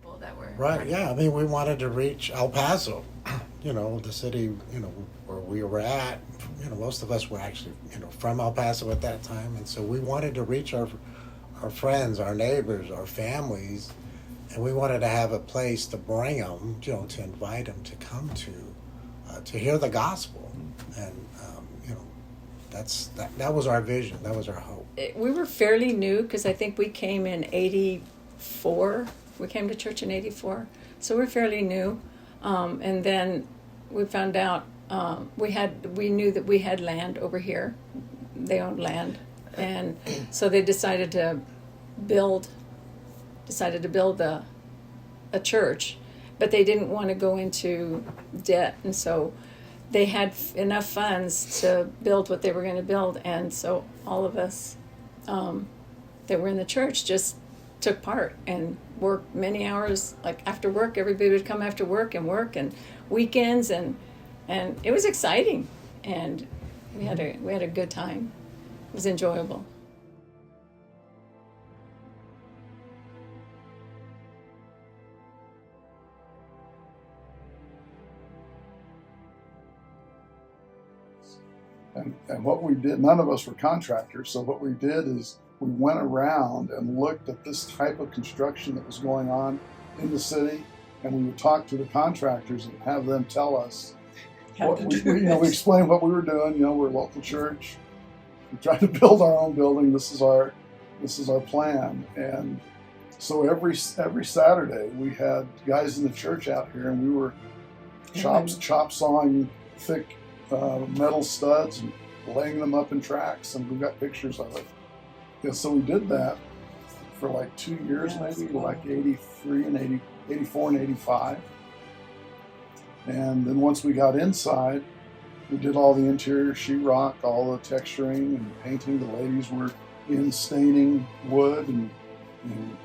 people that were Right, yeah. I mean, we wanted to reach El Paso, the city, where we were at. Most of us were actually, from El Paso at that time. And so we wanted to reach our friends, our neighbors, our families. And we wanted to have a place to bring them, to invite them to come to hear the gospel. And, that was our vision. That was our hope. we were fairly new because I think we came in '84. We came to church in '84, so we're fairly new. And then we found out we knew that we had land over here. They owned land, and so they build decided to build a church, but they didn't want to go into debt, and so they had enough funds to build what they were going to build, and so all of us that were in the church just took part and worked many hours. Like after work, everybody would come after work and weekends, and it was exciting, and we had a good time. It was enjoyable. And what we did, none of us were contractors, so what we did is we went around and looked at this type of construction that was going on in the city, and we would talk to the contractors and have them tell us what we explained what we were doing. We're a local church. We tried to build our own building. This is our plan. And so every Saturday we had guys in the church out here, and we were chop sawing thick metal studs and laying them up in tracks, and we've got pictures of it. Yeah, so we did that for like 2 years, maybe, like 83 and 84 and 85. And then once we got inside, we did all the interior sheetrock, all the texturing and painting. The ladies were in staining wood and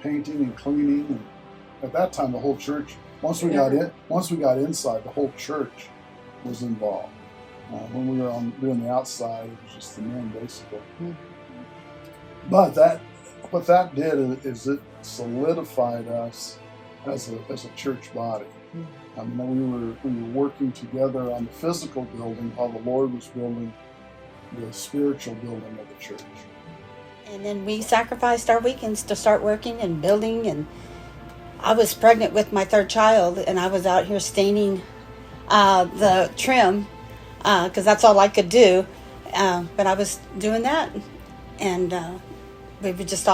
painting and cleaning. And at that time, the whole church, once we got inside, the whole church was involved. When we were doing the outside, it was just the men, basically. Mm-hmm. But what that did is it solidified us as a church body. Mm-hmm. I mean, we were working together on the physical building while the Lord was building the spiritual building of the church. And then we sacrificed our weekends to start working and building. And I was pregnant with my third child, and I was out here staining the trim, because that's all I could do. But I was doing that, and we were just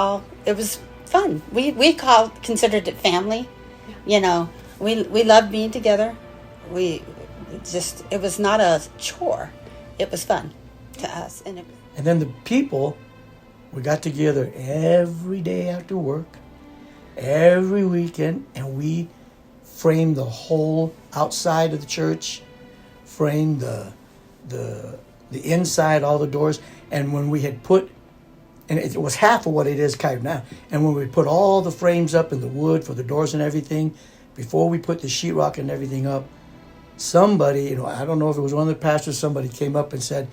it was fun. We considered it family. Yeah. We loved being together. It was not a chore. It was fun to us. And then the people, we got together every day after work, every weekend, and we framed the whole outside of the church, framed the inside, all the doors. And when we had put, and it was half of what it is kind of now, and when we put all the frames up in the wood for the doors and everything, before we put the sheetrock and everything up, somebody, I don't know if it was one of the pastors, somebody came up and said,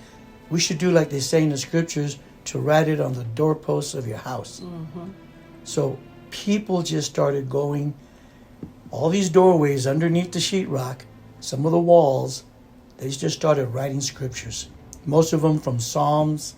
we should do like they say in the scriptures, to write it on the doorposts of your house. Mm-hmm. So people just started going, all these doorways underneath the sheetrock, some of the walls, they just started writing scriptures. Most of them from Psalms,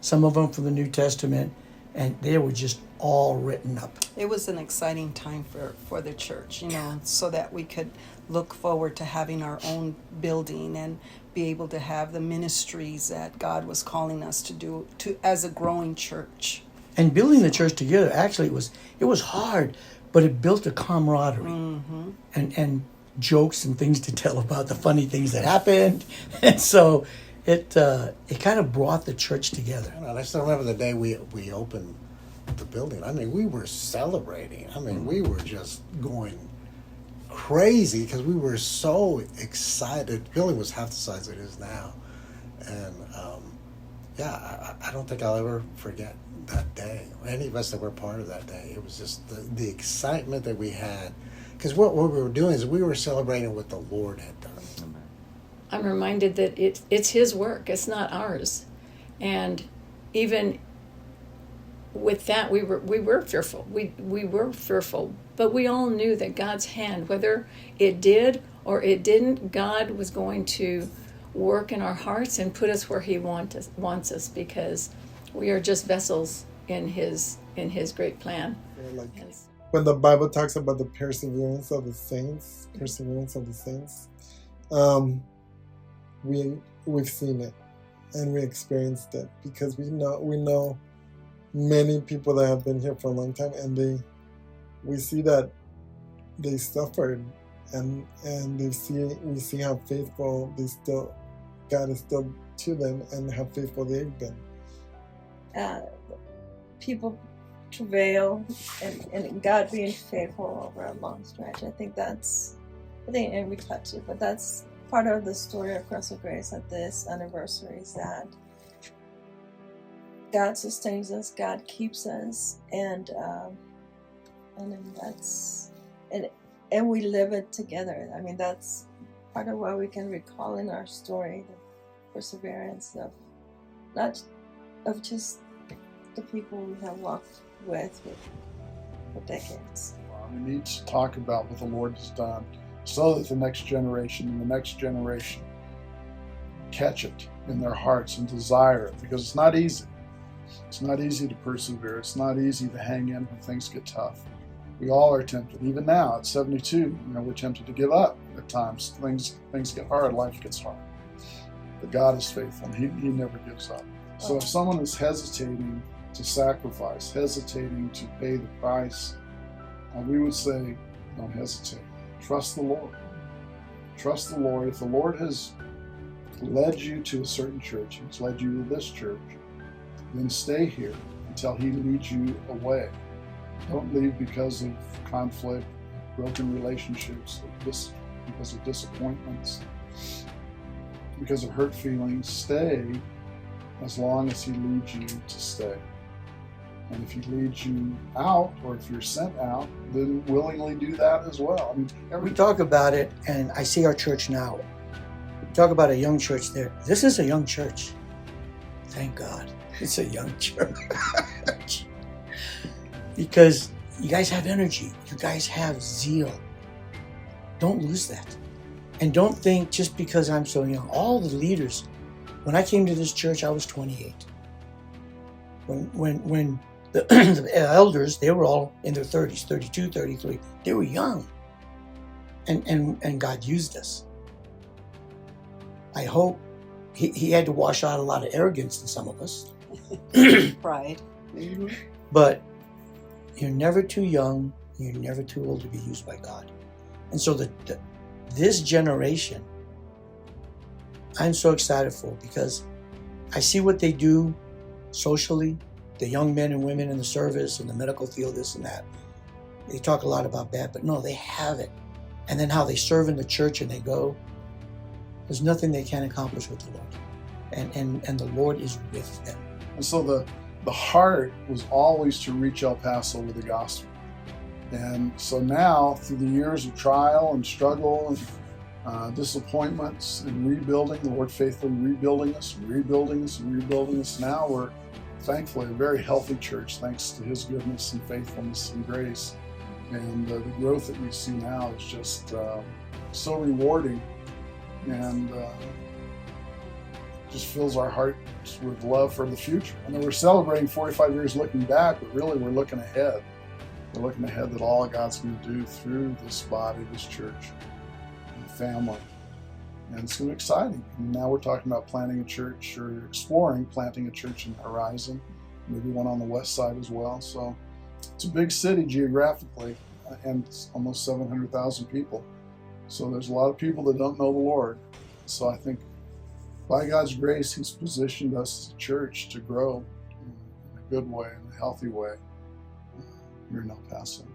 some of them from the New Testament, and they were just all written up. It was an exciting time for the church, so that we could look forward to having our own building and be able to have the ministries that God was calling us to do as a growing church. And building the church together, actually, it was hard, but it built a camaraderie. Mm-hmm. And jokes and things to tell about the funny things that happened. And so it kind of brought the church together. I still remember the day we opened the building. I mean, we were celebrating. I mean, we were just going crazy because we were so excited. The building was half the size it is now. And I don't think I'll ever forget that day, or any of us that were part of that day. It was just the excitement that we had. Because what we were doing is we were celebrating what the Lord had done. I'm reminded that it's His work. It's not ours. And even with that, we were fearful. We were fearful, but we all knew that God's hand, whether it did or it didn't, God was going to work in our hearts and put us where He wants us, because we are just vessels in His great plan. Yeah, like when the Bible talks about the perseverance of the saints, we've seen it and we experienced it, because we know many people that have been here for a long time, and we see that they suffered, and we see how faithful God is still to them, and how faithful they've been. People travail and God being faithful over a long stretch. I think and we touched it, but that's part of the story of Cross of Grace at this anniversary, is that God sustains us, God keeps us, and we live it together. I mean, that's part of why we can recall in our story the perseverance of just the people we have walked with for decades. We need to talk about what the Lord has done, so that the next generation and the next generation catch it in their hearts and desire it, because it's not easy. It's not easy to persevere. It's not easy to hang in when things get tough. We all are tempted. Even now at 72, we're tempted to give up at times. Things get hard. Life gets hard. But God is faithful, and He never gives up. So if someone is hesitating to sacrifice, hesitating to pay the price, we would say, don't hesitate. Trust the Lord. Trust the Lord. If the Lord has led you to a certain church, He's led you to this church, then stay here until He leads you away. Don't leave because of conflict, broken relationships, because of disappointments, because of hurt feelings. Stay as long as He leads you to stay. And if He leads you out, or if you're sent out, then willingly do that as well. I mean, We talk about it, and I see our church now. We talk about a young church there. This is a young church. Thank God. It's a young church. Because you guys have energy. You guys have zeal. Don't lose that. And don't think just because I'm so young. All the leaders, when I came to this church, I was 28. When the elders, they were all in their 30s, 32, 33. They were young. And God used us. I hope he had to wash out a lot of arrogance in some of us. Pride. Mm-hmm. But you're never too young, you're never too old to be used by God. And so this generation, I'm so excited for, because I see what they do socially, the young men and women in the service and the medical field, this and that. They talk a lot about that, but no, they have it. And then how they serve in the church and they go. There's nothing they can't accomplish with the Lord. And the Lord is with them. And so the heart was always to reach El Paso with the gospel. And so now, through the years of trial and struggle and disappointments and rebuilding, the Lord faithfully rebuilding us, now we're thankfully a very healthy church, thanks to His goodness and faithfulness and grace. And the growth that we see now is just so rewarding, and just fills our hearts with love for the future. I know we're celebrating 45 years looking back, but really we're looking ahead. We're looking ahead that all God's going to do through this body, this church, and family. And it's going to be exciting. And now we're talking about planting a church, or exploring planting a church in the horizon, maybe one on the west side as well. So it's a big city geographically, and it's almost 700,000 people. So there's a lot of people that don't know the Lord. So I think by God's grace, He's positioned us as a church to grow in a good way, in a healthy way, here in El Paso.